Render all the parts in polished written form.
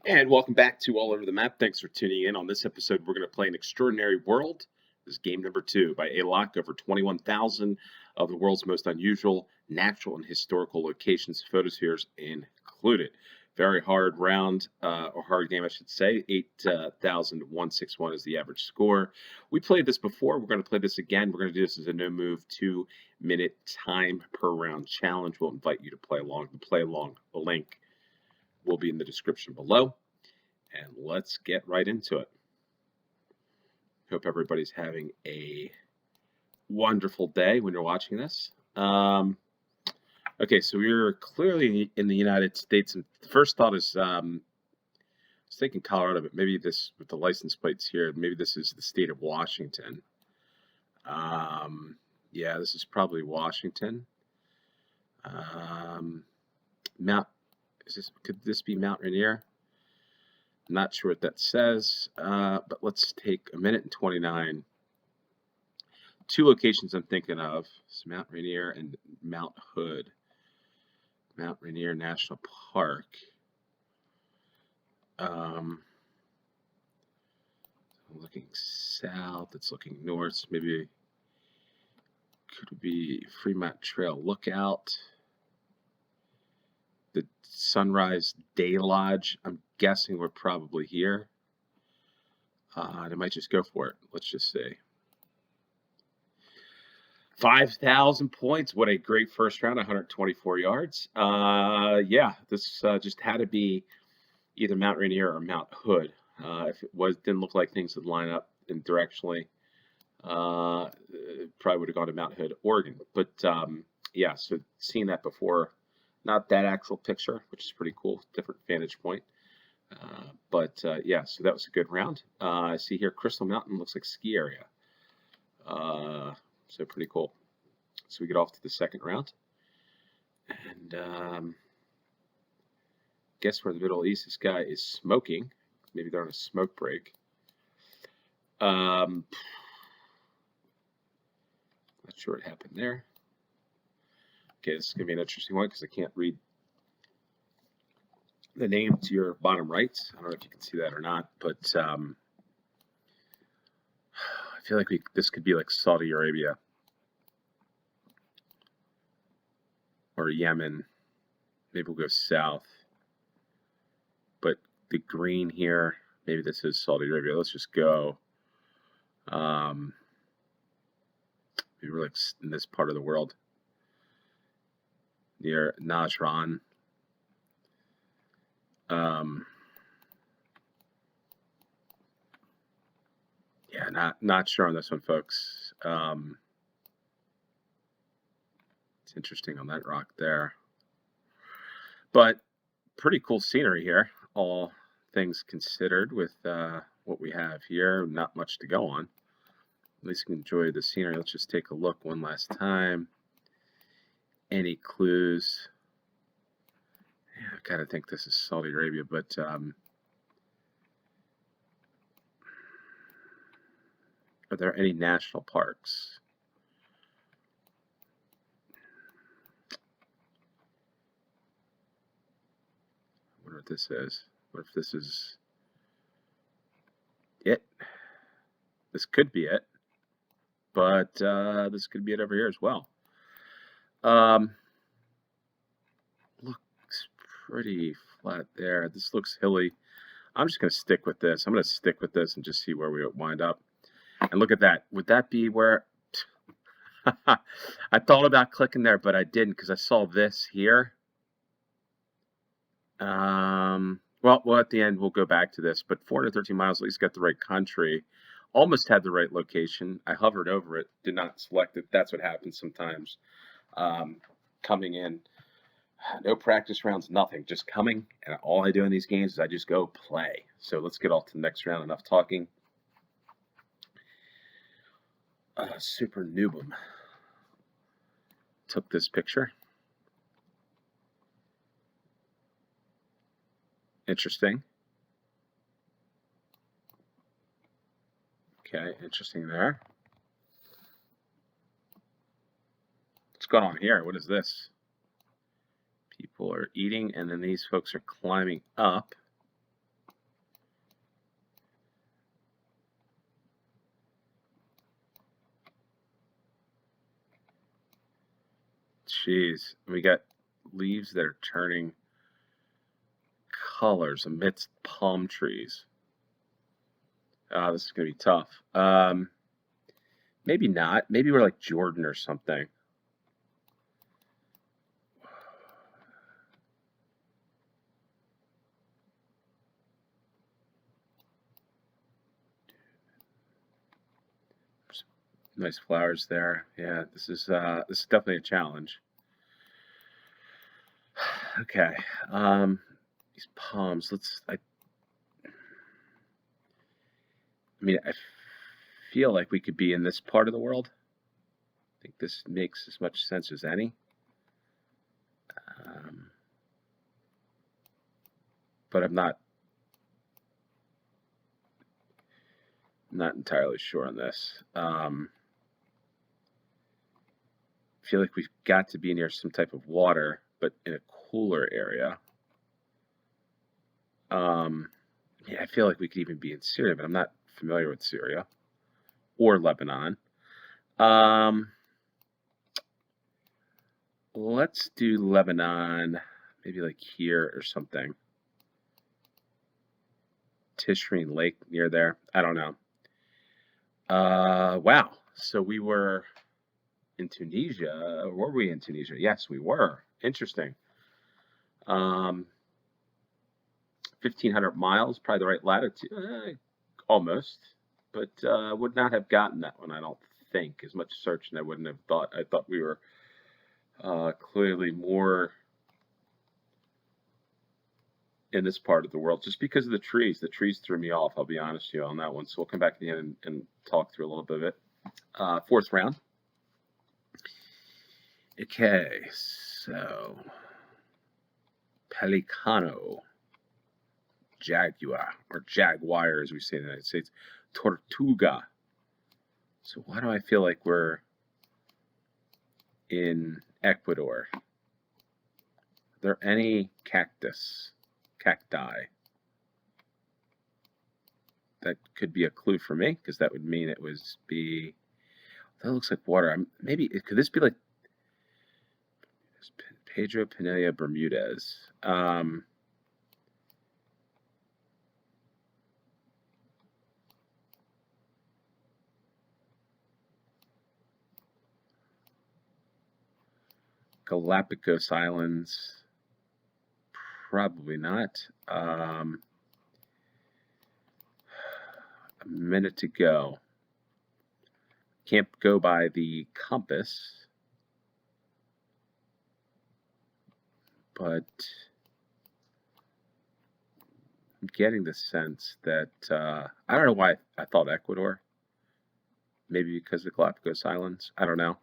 And welcome back to All Over the Map. Thanks for tuning in. On this episode, we're going to play an Extraordinary World. This is game number 2 by Alok. Over 21,000 of the world's most unusual natural and historical locations, photospheres included. Very hard round, or hard game, I should say. 8,161 is the average score. We played this before. We're going to play this again. We're going to do this as a no-move 2-minute time per round challenge. We'll invite you to play along. The play along link will be in the description below. And let's get right into it. Hope everybody's having a wonderful day when you're watching this. Okay, so we're clearly in the United States. And the first thought is, I was thinking Colorado, but maybe this, with the license plates here, maybe this is the state of Washington. Yeah, this is probably Washington. Could this be Mount Rainier? Not sure what that says, but let's take a minute and 29. Two locations I'm thinking of is Mount Rainier and Mount Hood. Mount Rainier National Park. Looking south, it's looking north. Maybe could it be Fremont Trail Lookout? The Sunrise Day Lodge. I'm guessing we're probably here. And I might just go for it. Let's just say 5,000 points. What a great first round, 124 yards. Yeah, this just had to be either Mount Rainier or Mount Hood. If it didn't look like things would line up in directionally, probably would have gone to Mount Hood, Oregon. But yeah, so seeing that before. Not that actual picture, which is pretty cool, different vantage point. Yeah, so that was a good round. I see here Crystal Mountain looks like ski area. So pretty cool. So we get off to the second round. And guess where the Middle East, this guy is smoking. Maybe they're on a smoke break. Not sure what happened there. Okay, this is going to be an interesting one because I can't read the name to your bottom right. I don't know if you can see that or not, but I feel like this could be like Saudi Arabia or Yemen. Maybe we'll go south. But the green here, maybe this is Saudi Arabia. Let's just go. Maybe we're like in this part of the world. Near Najran. Yeah, not sure on this one, folks. It's interesting on that rock there. But pretty cool scenery here, all things considered, with what we have here. Not much to go on. At least we can enjoy the scenery. Let's just take a look one last time. Any clues? Yeah, I kind of think this is Saudi Arabia, but are there any national parks? I wonder what this is. What if this is it? This could be it, but this could be it over here as well. Looks pretty flat there. This looks hilly. I'm just going to stick with this. I'm going to stick with this and just see where we wind up. And look at that. Would that be where... I thought about clicking there, but I didn't because I saw this here. Well, at the end, we'll go back to this. But 413 miles, at least got the right country. Almost had the right location. I hovered over it, did not select it. That's what happens sometimes. Coming in, no practice rounds, nothing. Just coming, and all I do in these games is I just go play. So let's get off to the next round. Enough talking. Super Nubum took this picture. Interesting. Okay, interesting there. What's going on here? What is this? People are eating, and then these folks are climbing up. Jeez. We got leaves that are turning colors amidst palm trees. This is going to be tough. Maybe not. Maybe we're like Jordan or something. Nice flowers there. Yeah, this is definitely a challenge. Okay. These palms. I mean, I feel like we could be in this part of the world. I think this makes as much sense as any. But I'm not entirely sure on this. I feel like we've got to be near some type of water, but in a cooler area. Yeah, I feel like we could even be in Syria, but I'm not familiar with Syria or Lebanon. Let's do Lebanon, maybe like here or something. Tishreen Lake near there. I don't know. Wow. So we were in Tunisia. Were we in Tunisia? Yes, we were. Interesting. 1,500 miles, probably the right latitude. Almost. But would not have gotten that one, I don't think. As much searching, I wouldn't have thought. I thought we were clearly more in this part of the world just because of the trees. The trees threw me off, I'll be honest with you on that one. So we'll come back at the end and talk through a little bit of it. Fourth round. Okay, so Pelicano, Jaguar, or Jaguar as we say in the United States, Tortuga. So why do I feel like we're in Ecuador? Are there any cacti? That could be a clue for me, because that would mean it was be. That looks like water. Maybe could this be like Pedro Pinilla Bermudez? Galapagos Islands. Probably not. A minute to go. Can't go by the compass, but I'm getting the sense that I don't know why I thought Ecuador. Maybe because of the Galapagos Islands. I don't know.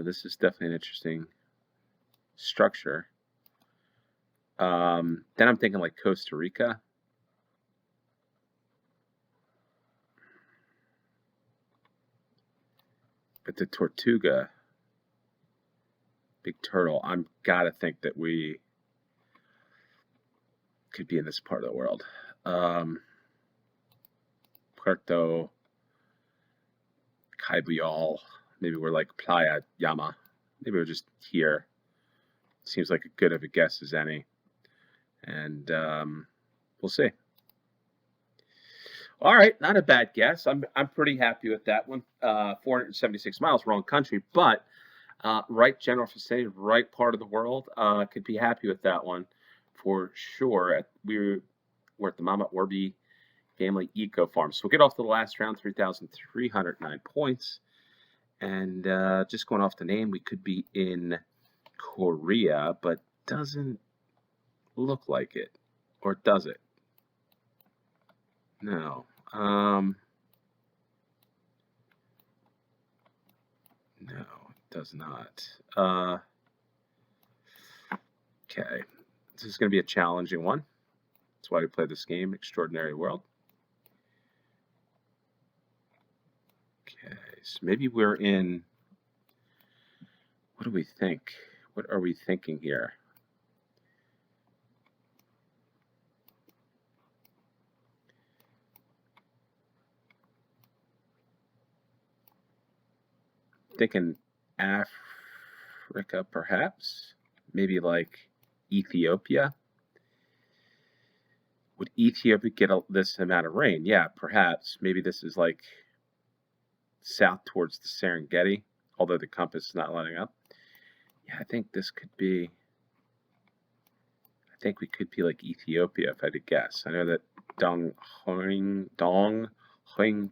This is definitely an interesting structure. Then I'm thinking like Costa Rica. But the Tortuga, big turtle, I'm gotta think that we could be in this part of the world. Puerto Cabuyal. Maybe we're like Playa Llama. Maybe we're just here. Seems like as good of a guess as any. And we'll see. All right, not a bad guess. I'm pretty happy with that one. 476 miles, wrong country, but right general vicinity, right part of the world. Could be happy with that one for sure. We're at the Mama Orbi Family Eco Farm. So we'll get off to the last round, 3,309 points. And just going off the name, we could be in Korea, but doesn't look like it. Or does it? No. No, it does not. Okay. This is going to be a challenging one. That's why we play this game, Extraordinary World. Okay, so maybe we're in. What do we think? What are we thinking here? Thinking Africa, perhaps. Maybe like Ethiopia. Would Ethiopia get this amount of rain? Yeah, perhaps. Maybe this is like south towards the Serengeti, although the compass is not lining up. Yeah, I think this could be. I think we could be like Ethiopia, if I had to guess. I know that Dong Hoing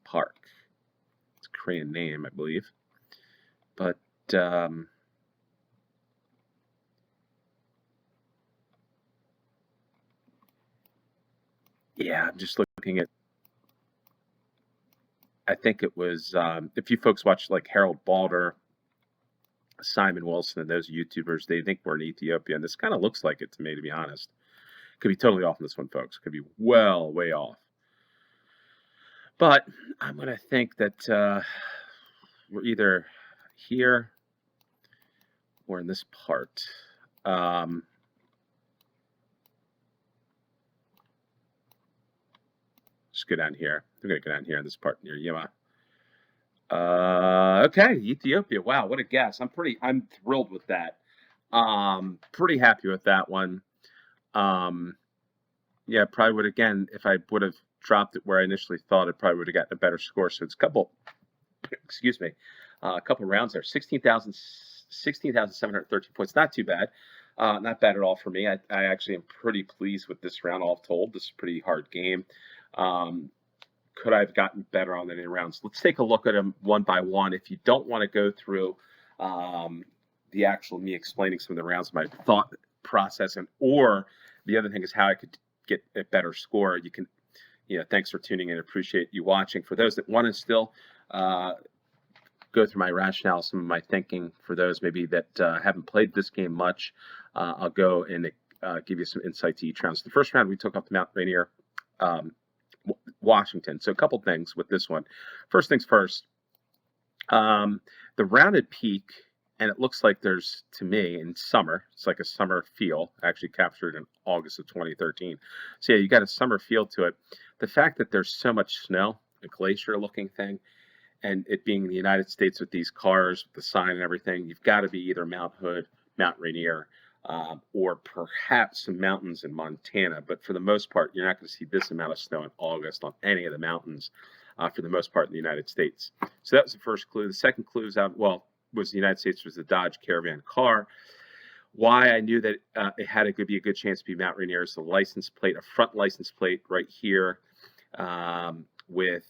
Park. It's a Korean name, I believe. But yeah, I'm just looking at. I think it was. If you folks watch like Harold Balder, Simon Wilson, and those YouTubers, they think we're in Ethiopia, and this kind of looks like it to me, to be honest. Could be totally off on this one, folks. Could be well, way off. But I'm going to think that we're either here or in this part. Just go down here. We're going to go down here in this part near Yema. Okay, Ethiopia. Wow, what a guess. I'm thrilled with that. Pretty happy with that one. Yeah, probably would, again, if I would have dropped it where I initially thought, it probably would have gotten a better score. So it's a couple, excuse me, a couple rounds there. 16,713 points. Not too bad. Not bad at all for me. I actually am pretty pleased with this round, all told. This is a pretty hard game. Could I have gotten better on any rounds? Let's take a look at them one by one. If you don't want to go through the actual me explaining some of the rounds, my thought process, or the other thing is how I could get a better score, you can, thanks for tuning in. Appreciate you watching. For those that want to still go through my rationale, some of my thinking, for those maybe that haven't played this game much, I'll go and give you some insight to each round. So the first round, we took off the Mount Rainier, Washington. So a couple things with this one. First things first, the rounded peak, and it looks like there's, to me, in summer, it's like a summer feel, actually captured in August of 2013. So yeah, you got a summer feel to it. The fact that there's so much snow, a glacier looking thing, and it being in the United States with these cars, with the sign and everything, you've got to be either Mount Hood, Mount Rainier, or perhaps some mountains in Montana. But for the most part, you're not going to see this amount of snow in August on any of the mountains, for the most part, in the United States. So that was the first clue. The second clue is out, was the United States was the Dodge Caravan car. Why I knew that it had to be a good chance to be Mount Rainier is the license plate, a front license plate right here, with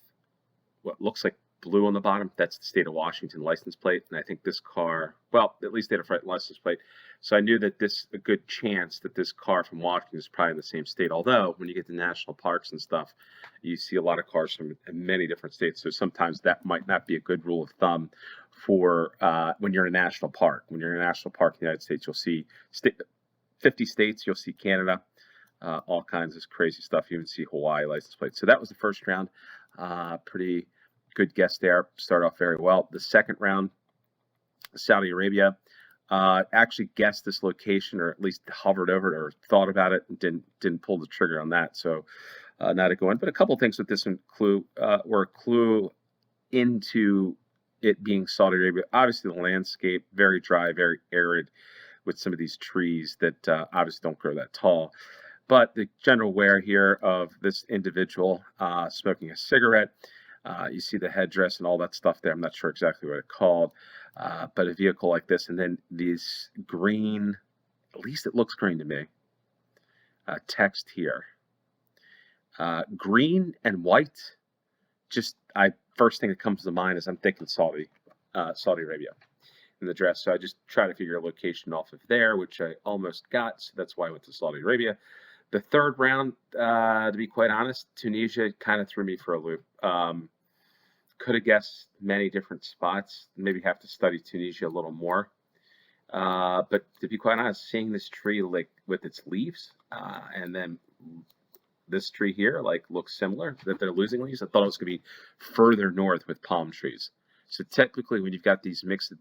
what looks like blue on the bottom. That's the state of Washington license plate. And I think this car, at least they had a front license plate. So I knew that a good chance that this car from Washington is probably in the same state. Although when you get to national parks and stuff, you see a lot of cars from many different states. So sometimes that might not be a good rule of thumb for when you're in a national park. When you're in a national park in the United States, you'll see 50 states, you'll see Canada, all kinds of crazy stuff. You even see Hawaii license plates. So that was the first round. Pretty good guess there. Start off very well. The second round, Saudi Arabia. Actually guessed this location, or at least hovered over it or thought about it, and didn't pull the trigger on that. So not a go in. But a couple of things with this one were a clue into it being Saudi Arabia. Obviously, the landscape, very dry, very arid, with some of these trees that obviously don't grow that tall. But the general wear here of this individual smoking a cigarette. You see the headdress and all that stuff there. I'm not sure exactly what it's called, but a vehicle like this, and then these green, at least it looks green to me, text here. Green and white, first thing that comes to mind is I'm thinking Saudi Arabia in the dress. So I just try to figure a location off of there, which I almost got. So that's why I went to Saudi Arabia. The third round, to be quite honest, Tunisia kind of threw me for a loop. Could have guessed many different spots. Maybe have to study Tunisia a little more. But to be quite honest, seeing this tree like with its leaves, and then this tree here looks similar, that they're losing leaves. I thought it was going to be further north with palm trees. So technically, when you've got these mixed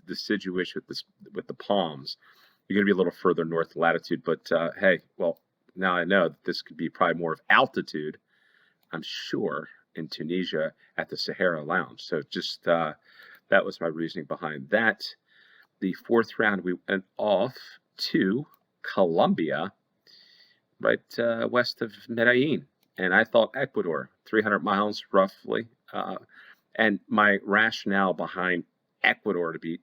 deciduous with the palms, you're going to be a little further north latitude. But hey, now I know that this could be probably more of altitude, I'm sure, in Tunisia at the Sahara Lounge. So just that was my reasoning behind that. the fourth round, we went off to Colombia, right west of Medellin. And I thought Ecuador, 300 miles roughly. And my rationale behind Ecuador, to be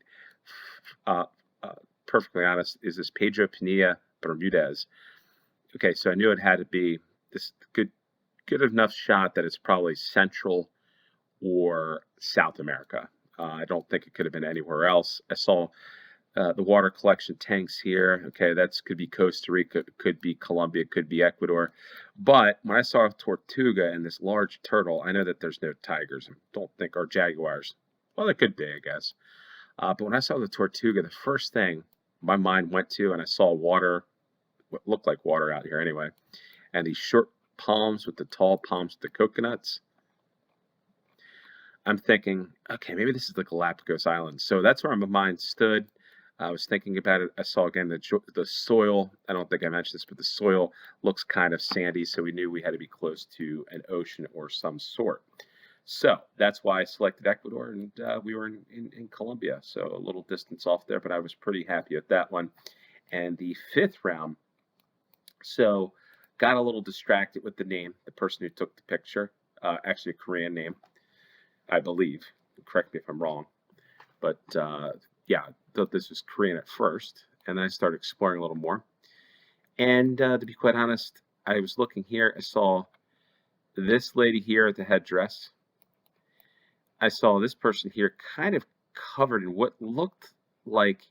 uh, uh, perfectly honest, is this Pedro Pinilla Bermudez. Okay, so I knew it had to be this good enough shot that it's probably Central or South America. I don't think it could have been anywhere else. I saw the water collection tanks here. Okay, that's could be Costa Rica, could be Colombia, could be Ecuador. But when I saw a tortuga and this large turtle, I know that there's no tigers. I don't think, or jaguars. Well, it could be, I guess. But when I saw the tortuga, the first thing my mind went to, and I saw water, what looked like water out here anyway, and these short palms with the tall palms with the coconuts. I'm thinking, okay, maybe this is the Galapagos Islands. So that's where my mind stood. I was thinking about it. I saw again the soil. I don't think I mentioned this, but the soil looks kind of sandy, so we knew we had to be close to an ocean or some sort. So that's why I selected Ecuador, and we were in Colombia, so a little distance off there, but I was pretty happy with that one. And the fifth round, so got a little distracted with the name, the person who took the picture, actually a Korean name, I believe. Correct me if I'm wrong, but yeah, I thought this was Korean at first, and then I started exploring a little more. And to be quite honest, I was looking here. I saw this lady here at the headdress. I saw this person here kind of covered in what looked like,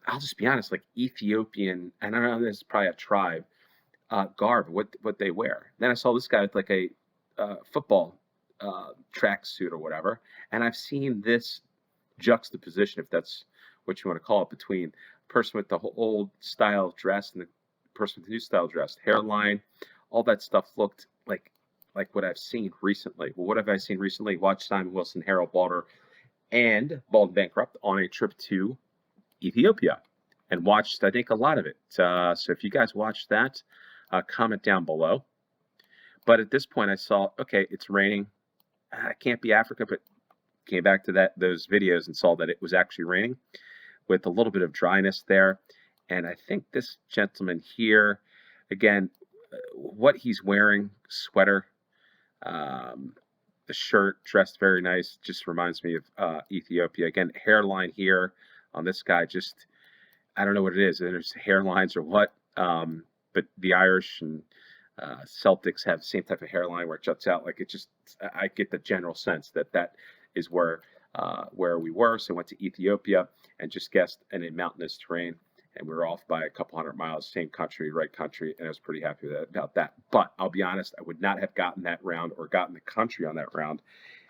I'll just be honest, like Ethiopian, and I don't know, this is probably a tribe, garb, what they wear. Then I saw this guy with like a football tracksuit or whatever, and I've seen this juxtaposition, if that's what you want to call it, between the person with the old style dress and the person with the new style dress. Hairline, all that stuff looked like what I've seen recently. Well, what have I seen recently? Watched Simon Wilson, Harold Balder, and Bald Bankrupt on a trip to Ethiopia, and watched, I think, a lot of it. So if you guys watched that, comment down below. But at this point, I saw, okay, it's raining. It can't be Africa, but came back to those videos and saw that it was actually raining with a little bit of dryness there. And I think this gentleman here, again, what he's wearing, sweater, the shirt, dressed very nice, just reminds me of Ethiopia. Again, hairline here on this guy, just, I don't know what it is. There's hairlines or what, but the Irish and Celtics have the same type of hairline where it juts out. Like, it just, I get the general sense that is where we were. So I went to Ethiopia and just guessed in a mountainous terrain, and we were off by a couple hundred miles, same country, right country, and I was pretty happy about that. But I'll be honest, I would not have gotten that round or gotten the country on that round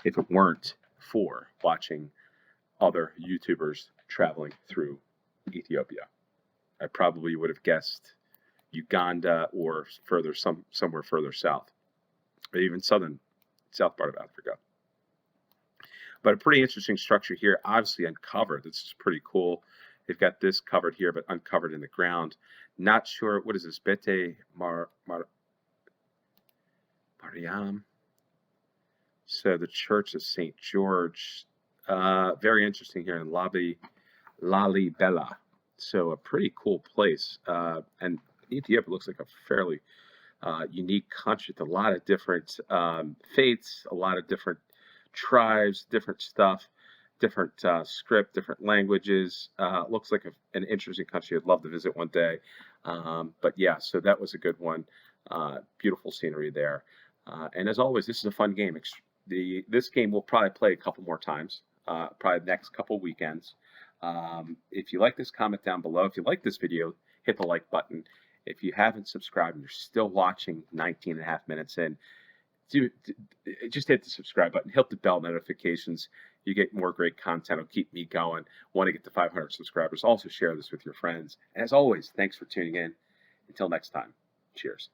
if it weren't for watching other YouTubers traveling through Ethiopia. I probably would have guessed Uganda or somewhere further south, or even south part of Africa. But a pretty interesting structure here, obviously uncovered. This is pretty cool. They've got this covered here, but uncovered in the ground. Not sure, what is this? Bete Mariam. So the Church of St. George. Very interesting here in Lalibela. So a pretty cool place. And Ethiopia looks like a fairly unique country with a lot of different faiths, a lot of different tribes, different stuff, different script, different languages. Looks like an interesting country. I'd love to visit one day. But yeah, so that was a good one. Beautiful scenery there. And as always, this is a fun game. This game we'll probably play a couple more times, probably the next couple weekends. If you like this, comment down below. If you like this video, hit the like button. If you haven't subscribed and you're still watching 19 and a half minutes in, just hit the subscribe button, hit the bell notifications. You get more great content. It'll keep me going. Want to get to 500 subscribers. Also share this with your friends. And as always, thanks for tuning in. Until next time, cheers.